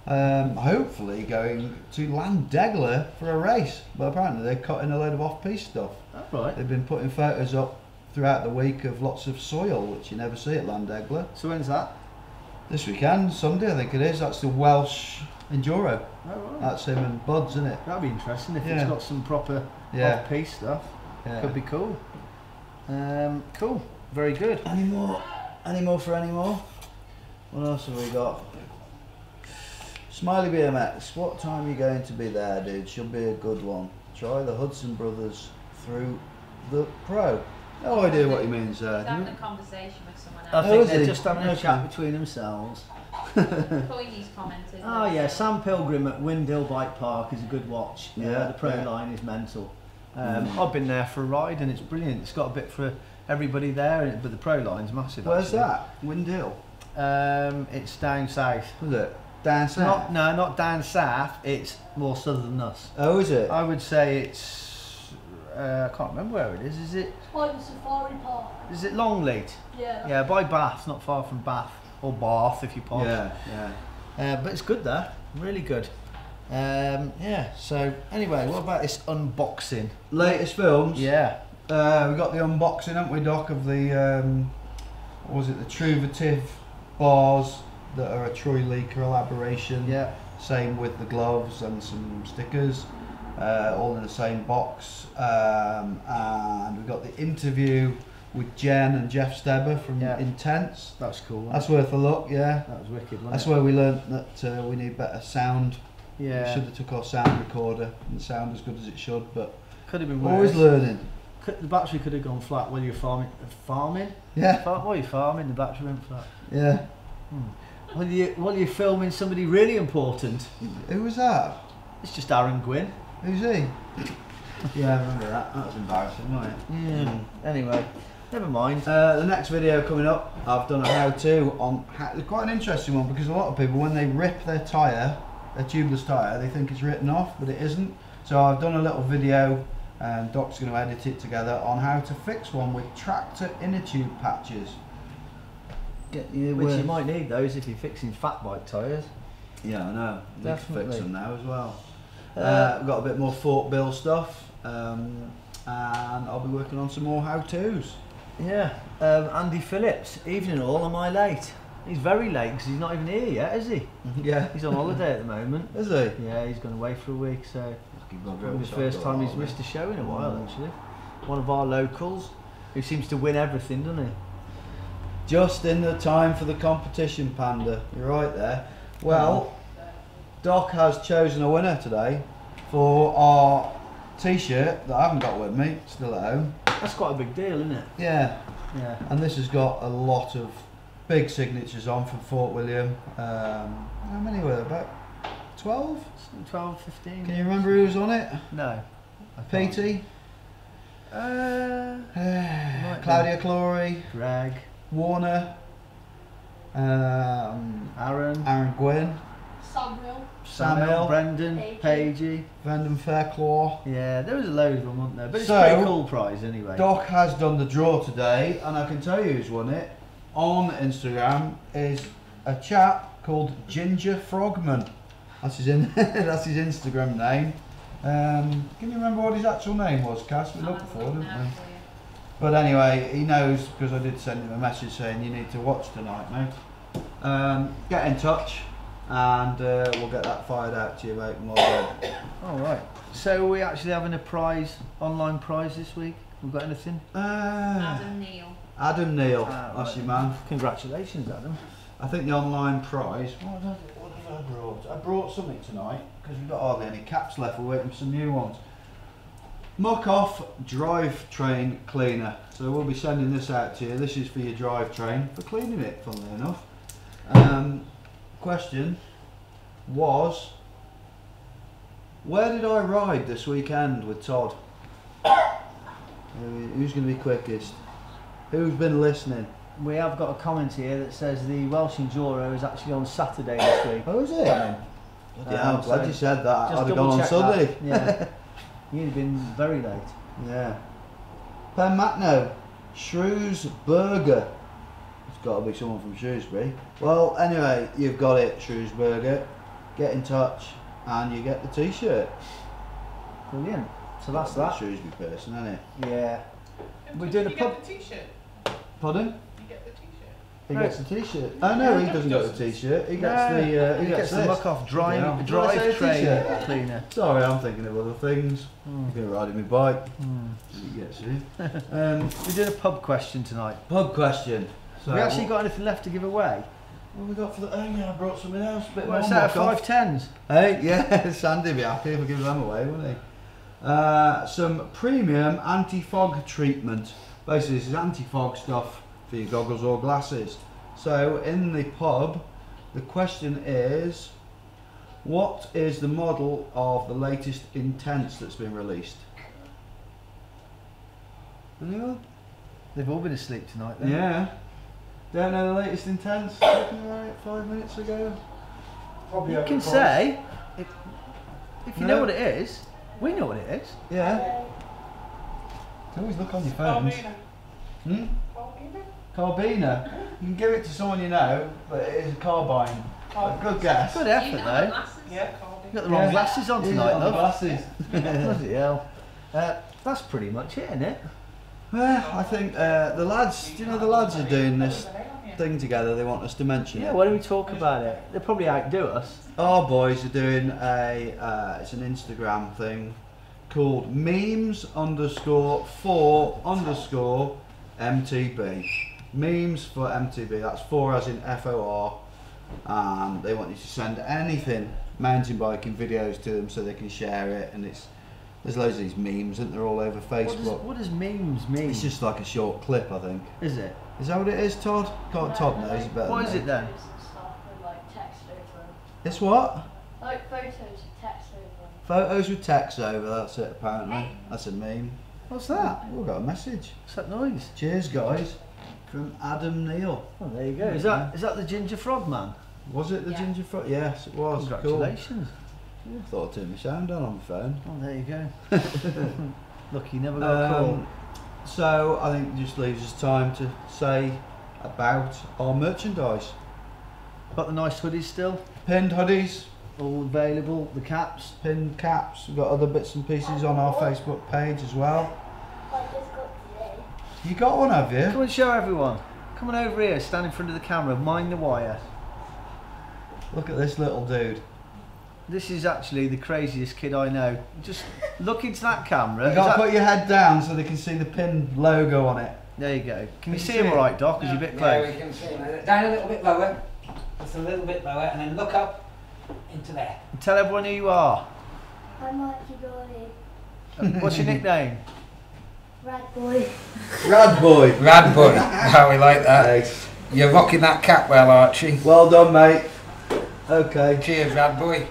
Hopefully, going to Landegler for a race. But apparently, they're cutting a load of off-piste stuff. All right. They've been putting photos up throughout the week of lots of soil, which you never see at Landegler. So when's that? This weekend, Sunday, I think it is. That's the Welsh Enduro. Oh, right. That's him and Buds, isn't it? That'd be interesting if Yeah. it's got some proper Yeah. off-piste stuff. Yeah. Could be cool. Cool. Very good. Any more? Any more for any more? What else have we got? Smiley BMX, what time are you going to be there, dude? Should be a good one. Try the Hudson Brothers through the Pro. No idea what he means there. He's having a conversation with someone I else. Oh, think is they're he? just having a Okay. chat between themselves. Coiney's commented. Oh yeah, Sam Pilgrim at Windhill Bike Park is a good watch. Yeah, The Pro yeah. line is mental. I've been there for a ride and it's brilliant. It's got a bit for everybody there, but the Pro line's massive. Where's actually. that? Windhill. It's down south. Was it? Down south? Not down south. It's more southern than us. Oh, is it? I would say it's. I can't remember where it is. Is it? It's by the safari park. Is it Longleat? Yeah. Yeah, by Bath, not far from Bath or Bath if you pass. Yeah. But it's good there. Really good. Yeah. So anyway, what about this unboxing? Latest films? Yeah. We got the unboxing, haven't we, Doc, of the, what was it, the Truvative bars that are a Troy Lee collaboration. Yeah. Same with the gloves and some stickers, all in the same box. And we got the interview with Jen and Jeff Steber from Yeah. Intense. That's cool. Wasn't That's it? worth a look, yeah. That was wicked. Wasn't That's it? where we learnt that we need better sound. We Yeah. should have took our sound recorder and sound as good as it should, but Could have been always worse. learning. The battery could have gone flat while you're farming. Farming? Yeah, While you're farming, the battery went flat. yeah. While you're filming somebody really important, Who was that? it's just Aaron Gwynn. Who's he? Yeah, I remember that. That was embarrassing, wasn't it? Yeah. Anyway, never mind. The next video coming up, I've done a how-to on. Quite an interesting one because a lot of people, when they rip their tyre, their tubeless tyre, they think it's written off, but it isn't. So I've done a little video, and Doc's going to edit it together on how to fix one with tractor inner tube patches. Get you Which with- you might need those if you're fixing fat bike tyres. Yeah, I know. We can Definitely. fix them now as well. We've got a bit more Fort Bill stuff, and I'll be working on some more how-tos. Yeah. Andy Phillips, evening all, am I late? He's very late because he's not even here yet, is he? Yeah. He's on holiday at the moment. Is he? Yeah, he's gone away for a week, so Lucky bugger, probably the so first I've time got he's all missed a this. show in a while, actually. One of our locals who seems to win everything, doesn't he? Just in the time for the competition, Panda. You're right there. Well, Doc has chosen a winner today for our T-shirt that I haven't got with me, still at home. That's quite a big deal, isn't it? Yeah, Yeah. and this has got a lot of big signatures on from Fort William. How many were there? About 12? 12, 15? Can you remember who was on it? No. I can't. PT? Might be. Claudia Clory, Greg, Warner, Aaron, Aaron Gwynn, Samuel. Samuel, Brendan, Paigey. Vanden Fairclaw. Yeah, there was a load of them, wasn't there? But it's So, a pretty cool prize anyway. Doc has done the draw today, and I can tell you who's won it. On Instagram is a chap called Ginger Frogman. That's his that's his Instagram name. Can you remember what his actual name was, Cass? We looked for, didn't we? But anyway, he knows because I did send him a message saying you need to watch tonight, mate. Get in touch, and we'll get that fired out to you, mate. And we'll go. All right. So are we actually having a prize, online prize this week? We've got anything? Adam Neal. Adam Neal, Ah, that's right. your man. Congratulations, Adam. I think the online prize. What did I brought? I brought something tonight because we've got hardly any caps left. We're waiting for some new ones. Muck off drivetrain cleaner. So we'll be sending this out to you. This is for your drivetrain for cleaning it. Funnily enough. Question was, where did I ride this weekend with Todd? Who's going to be quickest? Who's been listening? We have got a comment here that says the Welsh Enduro is actually on Saturday this week. Oh, is it? Bloody hell, glad so you said that. I'd Just have double gone on check Sunday. that. Yeah. You'd have been very late. Yeah. Pen Matno, Shrewsburger. It's got to be someone from Shrewsbury. Well, anyway, you've got it, Shrewsburger. Get in touch and you get the T-shirt. Brilliant. So that's Got that. to be a Shrewsbury person, isn't it? Yeah. We're doing a pub. Get the t-shirt. Pardon? You get the t-shirt. He gets the T-shirt. Oh no, he doesn't get the T-shirt. He gets the. He he gets the this. muck off Yeah. Did I say a drive t-shirt? train cleaner. Sorry, I'm thinking of other things. He's been riding my bike. He gets it. We're doing a pub question tonight. Pub question. So, Have we actually got anything left to give away? what have we got for the? Oh yeah, I brought something else. Bit Well, more a set of muck off. 510s. Hey, yeah, Sandy would be happy if I give them away, wouldn't he? Some premium anti-fog treatment. Basically, this is anti-fog stuff for your goggles or glasses. So, in the pub, the question is, what is the model of the latest Intense that's been released? Anyone? They've all been asleep tonight then. Yeah. Don't know the latest Intense? Talking about it 5 minutes ago. Probably You over can the say, if you No. know what it is, we know what it is. Yeah. Always look on your phones. Carbina. Hmm? Carbina? Carbina. You can give it to someone you know, but it is a carbine. A good guess. Good You effort know the though. glasses. Yeah, You've Carbina. got the wrong Yeah. glasses on He's tonight, on the love. glasses. Bloody hell. That's pretty much it, isn't it? Well, I think the lads, do you know the lads are doing this thing together, they want us to mention Yeah, it. why don't we talk about it? They'll probably outdo us. Our boys are doing it's an Instagram thing called memes underscore for underscore MTB. Memes for MTB, that's 4 as in FOR, and they want you to send anything mountain biking videos to them so they can share it, and there's loads of these memes and they're all over Facebook. What does memes mean? It's just like a short clip, I think. Is it? Is that what it is, Todd? Todd knows it better. What than is me. it then? And stuff with like text over them. It's what? Like photos with text over them. Photos with text over, that's it apparently. That's a meme. What's that? We've got a message. What's that noise? Cheers guys. From Adam Neal. Oh, there you go. Is that the ginger frog man? Was it the Yeah. ginger frog? Yes, it was. Congratulations. Cool. Yeah, I thought I'd turn my sound on my phone. Oh, there you go. Look, you never got a call. So I think it just leaves us time to say about our merchandise. Got the nice hoodies still, Pinned hoodies, all available. The caps. pinned caps. We've got other bits and pieces on our Facebook page as well. I just got today. You got one, have you? Come and show everyone. Come on over here, stand in front of the camera, mind the wire. Look at this little dude. This is actually the craziest kid I know. Just look into that camera. You got to put your head down so they can see the pinned logo on it. There you go. Can you you see see him it? all right, Doc? Is he a bit Yeah, close? we can see him. Down a little bit lower. Just a little bit lower, and then look up into there. Tell everyone who you are. I'm Mikey Dolly. What's your nickname? Rad boy. Rad boy. Rad boy. How we like that. Thanks. You're rocking that cap well, Archie. Well done, mate. Okay. Cheers, Rad boy.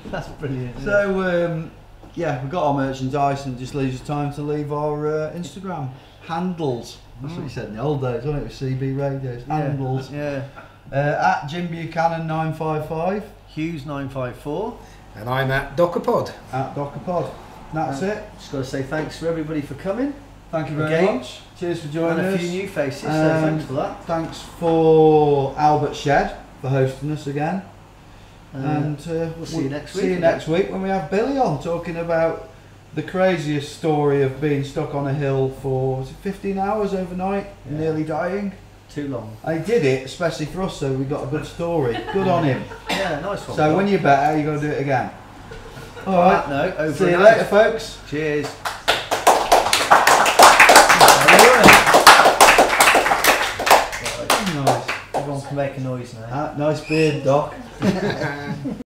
That's brilliant. So, yeah, we've got our merchandise and it just leaves us time to leave our Instagram handles. That's what you said in the old days, wasn't it? With CB radios. Handles. Yeah. At Jim Buchanan 955. Hughes 954. And I'm at Dockerpod. At DockerPod. That's it. Just got to say thanks for everybody for coming. Thank you very Again. much. Cheers for joining And a us. few new faces, so thanks for that. Thanks for Albert Shed for hosting us again. And we'll see you next week. See you next week when we have Billy on talking about the craziest story of being stuck on a hill for was it 15 hours overnight, Yeah. nearly dying. Too long. And he did it especially for us, so we got a good story. Good on him. Yeah, nice one. So when you're better, you got to do it again. All right. On that note, over See and you out. later, folks. Cheers. Nice. Everyone can make a noise now. Nice beard, Doc.